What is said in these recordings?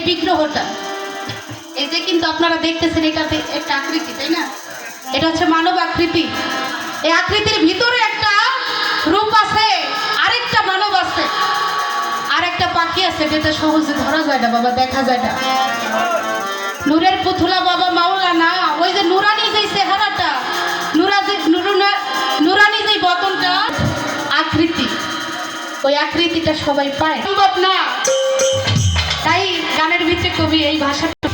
বিগ্রহটা এই যে কিন্তু আপনারা দেখতেছেন এটাতে একটা আকৃতি, তাই না? এটা হচ্ছে মানব আকৃতি। এই আকৃতির ভিতরে একটা রূপ আছে, আরেকটা মানব আছে, আরেকটা পাখি আছে যেটা সহজে ধরা যায় না বাবা, দেখা যায় না। নূরের পুতুলা বাবা মাওলানা, ওই যে নুরানি যে চেহারাটা, নুরানি যে বদনটা, আকৃতি, ওই আকৃতিটা সবাই পায় সম্ভব না। তাই গানের ভিতরে কবি এই ভাষাটা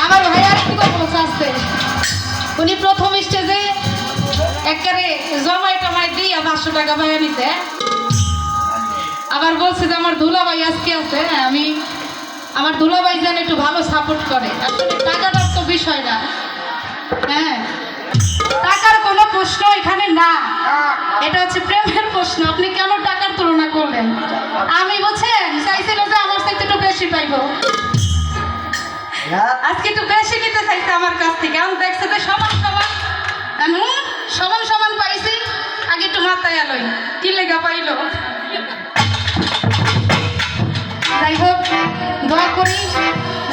আমার ভাই আর কি বলছে আসতে, উনি প্রথম স্টেজে একেবারে জমায় টমায় দিয়ে 500 টাকা ভাইয়া নিতে, আবার বলছে যে আমার দুলাভাই আজকে আছে, আমি আমার দুলাভাই যেন একটু ভালো সাপোর্ট করে। আসলে টাকাটার তো বিষয় না, হ্যাঁ টাকার কোনো প্রশ্ন এখানে না, এটা হচ্ছে প্রেমের প্রশ্ন। আপনি কেন টাকার তুলনা করলেন? আমি বলছেন চাইছিল যে আমার সাথে একটু বেশি পাইবো, আজকে একটু বেশি নিতে চাইছে আমার কাছ থেকে। আমি দেখছে যে সমান সমান, সমান সমান পাইছি, আগে একটু মাথায় আলোই কি লেগা পাইলো। যাই হোক, দোয়া করি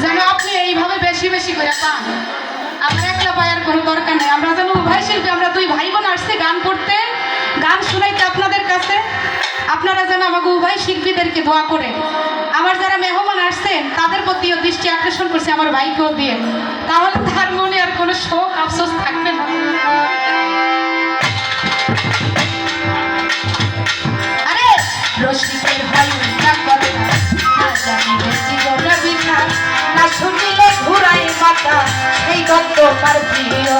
যেন আপনি এইভাবে বেশি বেশি করে পান। আমার একলা পায়ার কোনো দরকার নেই। আমরা যেন উভয় শিল্পী, আমরা দুই ভাই বোন আসছি গান করতে, গান শুনাইতে আপনাদের কাছে। আপনারা যেন আমাকে উভয় শিল্পীদেরকে দোয়া করে, আমার যারা মেহমান আসছেন তাদের প্রতিও দৃষ্টি আকর্ষণ করছে, আমার ভাইকেও দিয়ে, তাহলে তার মনে আর কোনো শোক আফসোস থাকবে না। আরে রসিকের ভাই না শুনিলে ঘুরাই মাথা, এই গল্প তার প্রিয়